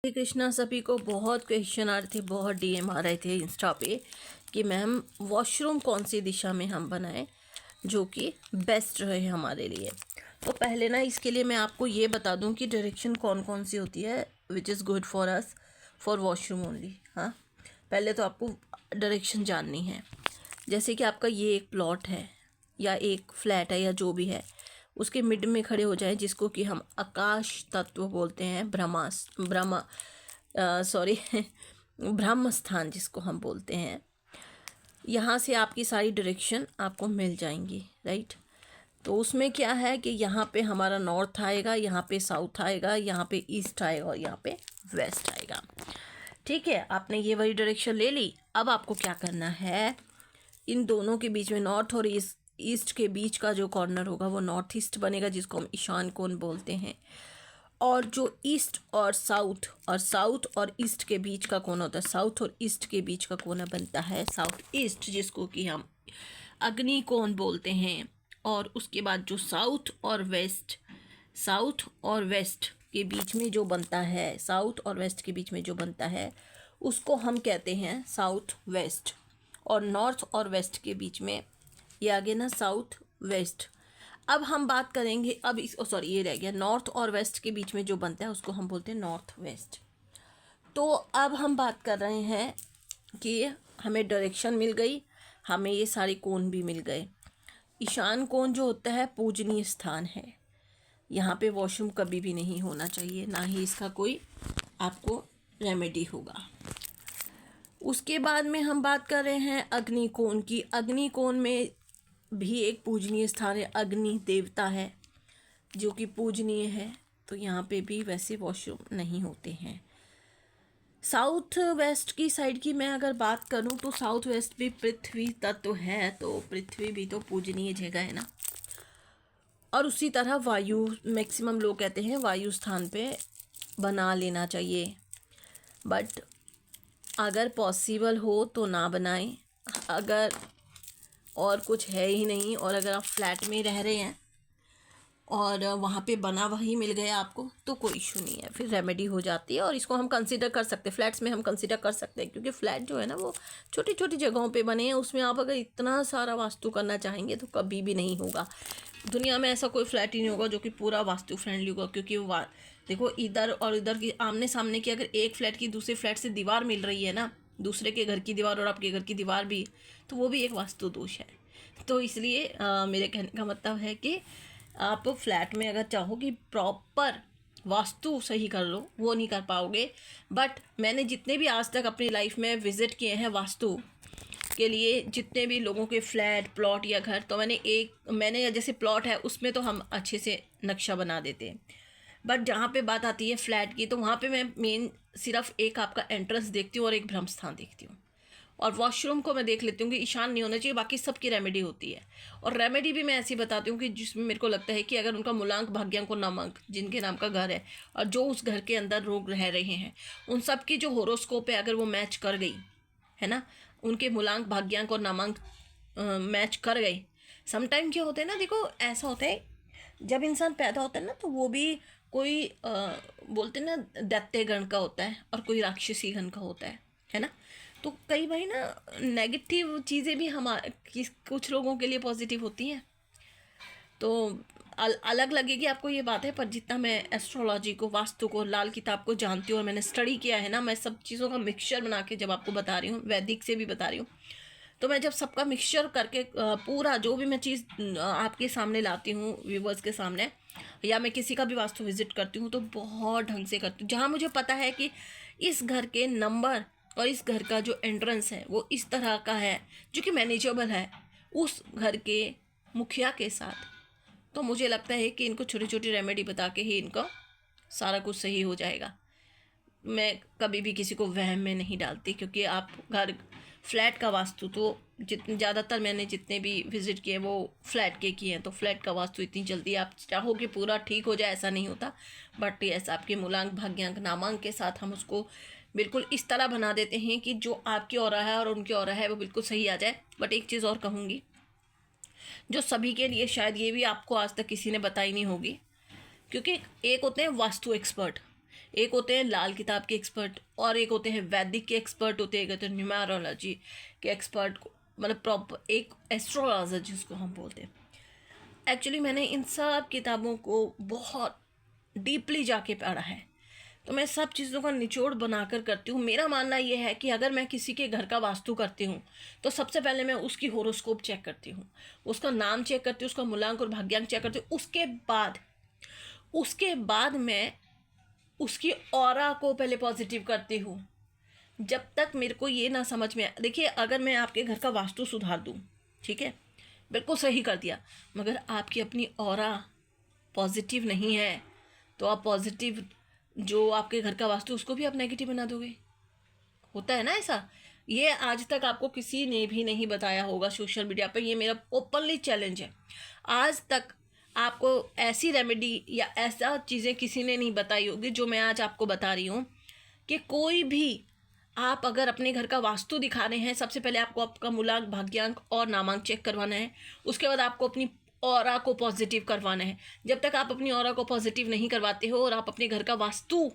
हरे कृष्णा। सभी को बहुत क्वेश्चन आ रहे थे, बहुत डीएम आ रहे थे इंस्टा पे कि मैम वॉशरूम कौन सी दिशा में हम बनाएं जो कि बेस्ट रहे हमारे लिए। तो पहले ना इसके लिए मैं आपको ये बता दूं कि डायरेक्शन कौन कौन सी होती है which is good for us for washroom only. हाँ, पहले तो आपको डायरेक्शन जाननी है। जैसे कि आपका ये एक प्लॉट है या एक फ्लैट है या जो भी है, उसके मिड में खड़े हो जाएं, जिसको कि हम आकाश तत्व बोलते हैं, ब्रह्म स्थान जिसको हम बोलते हैं। यहाँ से आपकी सारी डायरेक्शन आपको मिल जाएंगी, राइट। तो उसमें क्या है कि यहाँ पे हमारा नॉर्थ आएगा, यहाँ पे साउथ आएगा, यहाँ पे ईस्ट आएगा और यहाँ पे वेस्ट आएगा। ठीक है, आपने ये वाली डायरेक्शन ले ली। अब आपको क्या करना है, इन दोनों के बीच में नॉर्थ और ईस्ट के बीच का जो कॉर्नर होगा वो नॉर्थ ईस्ट बनेगा, जिसको हम ईशान कोण बोलते हैं। और जो ईस्ट और साउथ और ईस्ट के बीच का कोना होता है, साउथ और ईस्ट के बीच का कोना बनता है साउथ ईस्ट, जिसको कि हम अग्नि कोण बोलते हैं। और उसके बाद जो साउथ और वेस्ट के बीच में जो बनता है, साउथ और वेस्ट के बीच में जो बनता है उसको हम कहते हैं साउथ वेस्ट। और नॉर्थ और वेस्ट के बीच में ये आगे ना साउथ वेस्ट। अब हम बात करेंगे, अब ये रह गया, नॉर्थ और वेस्ट के बीच में जो बनता है उसको हम बोलते हैं नॉर्थ वेस्ट। तो अब हम बात कर रहे हैं कि हमें डायरेक्शन मिल गई, हमें ये सारे कोण भी मिल गए। ईशान कोण जो होता है पूजनीय स्थान है, यहाँ पे वॉशरूम कभी भी नहीं होना चाहिए, ना ही इसका कोई आपको रेमेडी होगा। उसके बाद में हम बात कर रहे हैं अग्निकोण की। अग्निकोण में भी एक पूजनीय स्थान है, अग्नि देवता है जो कि पूजनीय है, तो यहाँ पे भी वैसे वॉशरूम नहीं होते हैं। साउथ वेस्ट की साइड की मैं अगर बात करूँ तो साउथ वेस्ट भी पृथ्वी तत्व है, तो पृथ्वी भी तो पूजनीय जगह है ना। और उसी तरह वायु, मैक्सिमम लोग कहते हैं वायु स्थान पे बना लेना चाहिए, बट अगर पॉसिबल हो तो ना बनाएं। अगर और कुछ है ही नहीं और अगर आप फ्लैट में रह रहे हैं और वहाँ पे बना वही मिल गया आपको, तो कोई इशू नहीं है, फिर रेमेडी हो जाती है। और इसको हम कंसीडर कर सकते हैं, फ्लैट्स में हम कंसीडर कर सकते हैं, क्योंकि फ्लैट जो है ना वो छोटी छोटी जगहों पे बने हैं। उसमें आप अगर इतना सारा वास्तु करना चाहेंगे तो कभी भी नहीं होगा। दुनिया में ऐसा कोई फ्लैट ही नहीं होगा जो कि पूरा वास्तु फ्रेंडली होगा, क्योंकि वो देखो, इधर और इधर की आमने सामने की अगर एक फ्लैट की दूसरे फ्लैट से दीवार मिल रही है ना, दूसरे के घर की दीवार और आपके घर की दीवार भी, तो वो भी एक वास्तु दोष है। तो इसलिए मेरे कहने का मतलब है कि आप फ्लैट में अगर चाहो कि प्रॉपर वास्तु सही कर लो, वो नहीं कर पाओगे। बट मैंने जितने भी आज तक अपनी लाइफ में विज़िट किए हैं वास्तु के लिए, जितने भी लोगों के फ्लैट, प्लॉट या घर, तो मैंने जैसे प्लॉट है उसमें तो हम अच्छे से नक्शा बना देते हैं, बट जहाँ पे बात आती है फ्लैट की, तो वहाँ पे मैं मेन सिर्फ एक आपका एंट्रेंस देखती हूँ और एक ब्रह्म स्थान देखती हूँ। और वॉशरूम को मैं देख लेती हूँ कि ईशान नहीं होना चाहिए, बाकी सबकी रेमेडी होती है। और रेमेडी भी मैं ऐसी बताती हूँ कि जिसमें मेरे को लगता है कि अगर उनका मूलांक, भाग्यांक और नामांक, जिनके नाम का घर है और जो उस घर के अंदर लोग रह रहे हैं, उन सब की जो होरोस्कोप है अगर वो मैच कर गई है ना, उनके मूलांक, भाग्यांक और नामांक मैच कर गए। समटाइम क्या होता है ना, देखो ऐसा होता है जब इंसान पैदा होता है ना, तो वो भी कोई बोलते हैं ना दैत्य गण का होता है और कोई राक्षसी गण का होता है ना। तो कई बार ना नेगेटिव चीज़ें भी कुछ लोगों के लिए पॉजिटिव होती हैं। तो अलग लगेगी आपको ये बात है, पर जितना मैं एस्ट्रोलॉजी को, वास्तु को, लाल किताब को जानती हूँ और मैंने स्टडी किया है ना, मैं सब चीज़ों का मिक्सचर बना के जब आपको बता रही हूँ, वैदिक से भी बता रही हूँ, तो मैं जब सबका मिक्सचर करके पूरा जो भी मैं चीज़ आपके सामने लाती हूँ, व्यूवर्स के सामने, या मैं किसी का भी वास्तु विजिट करती हूँ, तो बहुत ढंग से करती हूँ। जहाँ मुझे पता है कि इस घर के नंबर और इस घर का जो एंट्रेंस है वो इस तरह का है जो कि मैनेजेबल है उस घर के मुखिया के साथ, तो मुझे लगता है कि इनको छोटी छोटी रेमेडी बता के ही इनका सारा कुछ सही हो जाएगा। मैं कभी भी किसी को वहम में नहीं डालती, क्योंकि आप घर, फ्लैट का वास्तु तो ज़्यादातर मैंने जितने भी विज़िट किए वो फ्लैट के किए हैं, तो फ्लैट का वास्तु इतनी जल्दी आप चाहो कि पूरा ठीक हो जाए ऐसा नहीं होता। बट यस, आपके मूलांक, भाग्यांक, नामांक के साथ हम उसको बिल्कुल इस तरह बना देते हैं कि जो आपकी ऑरा है और उनकी ऑरा है वो बिल्कुल सही आ जाए। बट एक चीज़ और कहूँगी जो सभी के लिए शायद ये भी आपको आज तक किसी ने बताई नहीं होगी, क्योंकि एक होते हैं वास्तु एक्सपर्ट, एक होते हैं लाल किताब के एक्सपर्ट और एक होते हैं वैदिक के एक्सपर्ट होते हैं, कहते हैं न्यूमरोलॉजी के एक्सपर्ट, मतलब प्रॉपर एक एस्ट्रोलॉजर जिसको हम बोलते हैं। एक्चुअली मैंने इन सब किताबों को बहुत डीपली जाके पढ़ा है, तो मैं सब चीज़ों का निचोड़ बनाकर करती हूँ। मेरा मानना यह है कि अगर मैं किसी के घर का वास्तु करती हूँ तो सबसे पहले मैं उसकी होरोस्कोप चेक करती हूँ, उसका नाम चेक करती हूँ, उसका मूलांक और भाग्यांक चेक करती हूँ। उसके बाद मैं उसकी ऑरा को पहले पॉजिटिव करती हूँ। जब तक मेरे को ये ना समझ में, देखिए अगर मैं आपके घर का वास्तु सुधार दूँ, ठीक है, बिल्कुल सही कर दिया, मगर आपकी अपनी ऑरा पॉजिटिव नहीं है तो आप पॉजिटिव जो आपके घर का वास्तु उसको भी आप नेगेटिव बना दोगे। होता है ना ऐसा। ये आज तक आपको किसी ने भी नहीं बताया होगा सोशल मीडिया पे, ये मेरा ओपनली चैलेंज है। आज तक आपको ऐसी रेमेडी या ऐसा चीज़ें किसी ने नहीं बताई होगी जो मैं आज आपको बता रही हूँ, कि कोई भी आप अगर अपने घर का वास्तु दिखा रहे हैं, सबसे पहले आपको आपका मूलांक, भाग्यांक और नामांक चेक करवाना है। उसके बाद आपको अपनी ऑरा को पॉजिटिव करवाना है। जब तक आप अपनी ऑरा को पॉजिटिव नहीं करवाते हो और आप अपने घर का वास्तु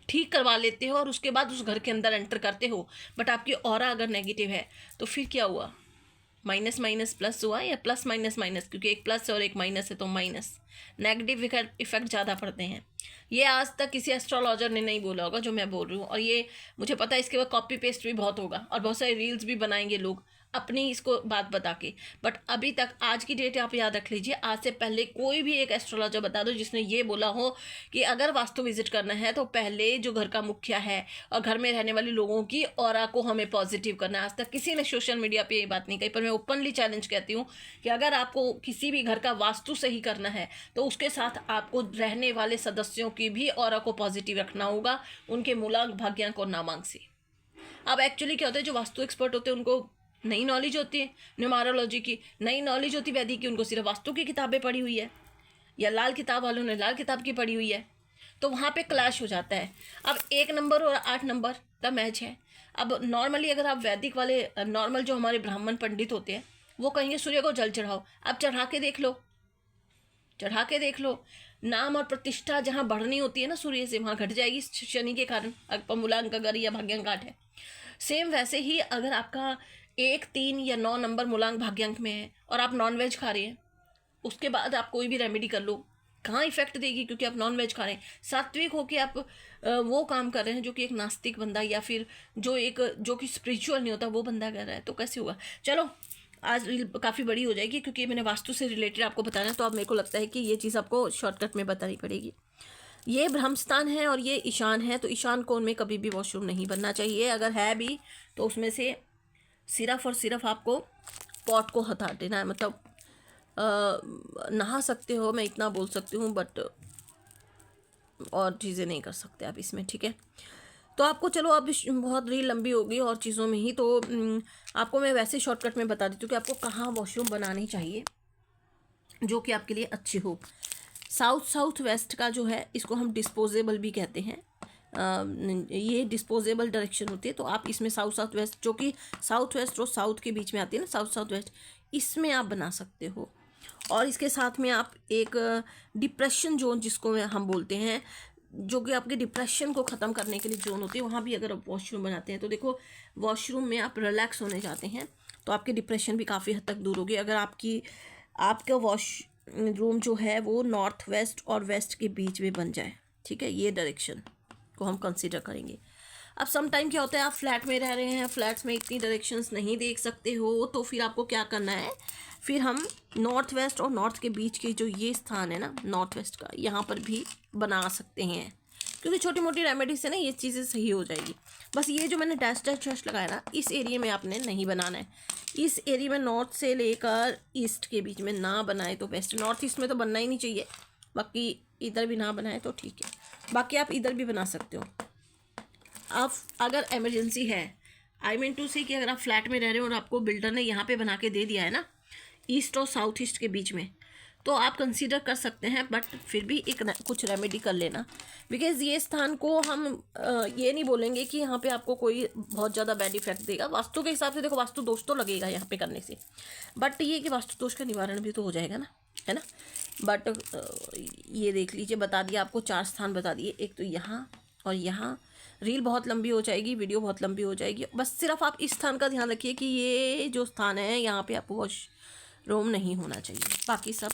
ठीक करवा लेते हो और उसके बाद उस घर के अंदर एंटर करते हो, बट आपकी ऑरा अगर नेगेटिव है तो फिर क्या हुआ? माइनस माइनस प्लस हुआ, या प्लस माइनस माइनस, क्योंकि एक प्लस और एक माइनस है तो माइनस, नेगेटिव इफेक्ट ज़्यादा पड़ते हैं। ये आज तक किसी एस्ट्रोलॉजर ने नहीं बोला होगा जो मैं बोल रही हूँ, और ये मुझे पता है इसके बाद कॉपी पेस्ट भी बहुत होगा और बहुत सारे रील्स भी बनाएंगे लोग अपनी इसको बात बता के। बट अभी तक आज की डेट आप याद रख लीजिए, आज से पहले कोई भी एक एस्ट्रोलॉजर बता दो जिसने ये बोला हो कि अगर वास्तु विजिट करना है तो पहले जो घर का मुखिया है और घर में रहने वाले लोगों की ऑरा को हमें पॉजिटिव करना है। आज तक किसी ने सोशल मीडिया पे ये बात नहीं कही, पर मैं ओपनली चैलेंज कहती हूँ कि अगर आपको किसी भी घर का वास्तु सही करना है तो उसके साथ आपको रहने वाले सदस्यों की भी ऑरा को पॉजिटिव रखना होगा, उनके मूलांक, भाग्यांक और नामांक से। अब एक्चुअली क्या होता है, जो वास्तु एक्सपर्ट होते हैं उनको नई नॉलेज होती है, न्यूमरोलॉजी की नई नॉलेज होती है, वैदिक की उनको सिर्फ वास्तु की किताबें पढ़ी हुई है, या लाल किताब वालों ने लाल किताब की पढ़ी हुई है, तो वहाँ पे क्लैश हो जाता है। अब 1 नंबर और 8 नंबर का मैच है। अब नॉर्मली अगर आप वैदिक वाले, नॉर्मल जो हमारे ब्राह्मण पंडित होते हैं वो कहेंगे सूर्य को जल चढ़ाओ। अब चढ़ा के देख लो, चढ़ा के देख लो, नाम और प्रतिष्ठा जहाँ बढ़नी होती है ना सूर्य से, वहाँ घट जाएगी शनि के कारण, अगर मूलांक अगर या भाग्यांक 8 है। सेम वैसे ही अगर आपका 1, 3 या 9 नंबर मूलांक भाग्यांक में है और आप नॉन वेज खा रहे हैं, उसके बाद आप कोई भी रेमेडी कर लो, कहाँ इफेक्ट देगी? क्योंकि आप नॉन वेज खा रहे हैं। सात्विक होके आप वो काम कर रहे हैं जो कि एक नास्तिक बंदा या फिर जो कि स्पिरिचुअल नहीं होता वो बंदा कर रहा है, तो कैसे होगा? चलो आज रील काफ़ी बड़ी हो जाएगी क्योंकि मैंने वास्तु से रिलेटेड आपको बताना है, तो अब मेरे को लगता है कि ये चीज़ आपको शॉर्टकट में बतानी पड़ेगी। ये ब्रह्मस्थान है और ये ईशान है, तो ईशान कोण में कभी भी वॉशरूम नहीं बनना चाहिए। अगर है भी तो उसमें से सिर्फ और सिर्फ आपको पॉट को हटा देना है, मतलब नहा सकते हो, मैं इतना बोल सकती हूँ, बट और चीज़ें नहीं कर सकते आप इसमें, ठीक है। तो आपको चलो अब बहुत रील लंबी होगी और चीज़ों में ही, तो आपको मैं वैसे शॉर्टकट में बता देती हूँ कि आपको कहाँ वॉशरूम बनानी चाहिए जो कि आपके लिए अच्छी हो। साउथ वेस्ट का जो है इसको हम डिस्पोजेबल भी कहते हैं। ये डिस्पोजेबल डायरेक्शन होती है, तो आप इसमें साउथ वेस्ट, जो कि साउथ वेस्ट और साउथ के बीच में आती है ना, साउथ वेस्ट, इसमें आप बना सकते हो। और इसके साथ में आप एक डिप्रेशन जोन जिसको हम बोलते हैं, जो कि आपके डिप्रेशन को ख़त्म करने के लिए जोन होती है, वहाँ भी अगर आप वॉशरूम बनाते हैं तो देखो वॉशरूम में आप रिलैक्स होने जाते हैं तो आपके डिप्रेशन भी काफ़ी हद तक दूर होगी। अगर आपका वॉशरूम जो है वो नॉर्थ वेस्ट और वेस्ट के बीच में बन जाए, ठीक है, ये डायरेक्शन को हम कंसीडर करेंगे। अब सम टाइम क्या होता है, आप फ्लैट में रह रहे हैं, फ्लैट्स में इतनी डायरेक्शंस नहीं देख सकते हो, तो फिर आपको क्या करना है, फिर हम नॉर्थ वेस्ट और नॉर्थ के बीच के जो ये स्थान है ना नॉर्थ वेस्ट का, यहाँ पर भी बना सकते हैं, क्योंकि छोटी मोटी रेमेडी से ना ये चीज़ें सही हो जाएगी। बस ये जो मैंने डैश लगाया ना, इस एरिया में आपने नहीं बनाना है। इस एरिया में नॉर्थ से लेकर ईस्ट के बीच में ना बनाए तो बेस्ट। नॉर्थ ईस्ट में तो बनना ही नहीं चाहिए, बाकी इधर भी ना बनाए तो ठीक है, बाकी आप इधर भी बना सकते हो। आप अगर इमरजेंसी है, आई मीन टू से कि अगर आप फ्लैट में रह रहे हो और आपको बिल्डर ने यहाँ पे बना के दे दिया है ना ईस्ट और साउथ ईस्ट के बीच में, तो आप कंसीडर कर सकते हैं, बट फिर भी कुछ रेमेडी कर लेना। बिकॉज ये स्थान को हम ये नहीं बोलेंगे कि यहाँ पे आपको कोई बहुत ज़्यादा बैड इफेक्ट देगा। वास्तु के हिसाब से देखो वास्तु दोष तो लगेगा यहाँ पे करने से, बट ये कि वास्तु दोष का निवारण भी तो हो जाएगा ना, है ना। बट ये देख लीजिए, बता दिया आपको 4 स्थान बता दिए, एक तो यहाँ, और यहाँ रील बहुत लंबी हो जाएगी, वीडियो बहुत लंबी हो जाएगी। बस सिर्फ आप इस स्थान का ध्यान रखिए कि ये जो स्थान है यहाँ पे आपको वॉशरूम नहीं होना चाहिए। बाकी सब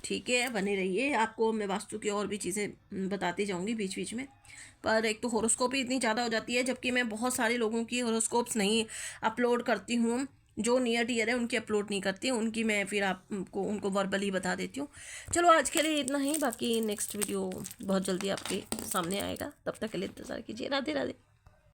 ठीक है, बने रहिए। आपको मैं वास्तु की और भी चीज़ें बताती जाऊंगी बीच बीच में। पर एक तो हॉरोस्कोप ही इतनी ज़्यादा हो जाती है, जबकि मैं बहुत सारे लोगों की हॉरोस्कोप्स नहीं अपलोड करती हूँ। जो नियर डियर है उनकी अपलोड नहीं करती हूँ, उनकी मैं फिर आपको उनको वर्बली बता देती हूँ। चलो आज के लिए इतना ही, बाकी नेक्स्ट वीडियो बहुत जल्दी आपके सामने आएगा। तब तक के लिए इंतज़ार कीजिए। राधे राधे।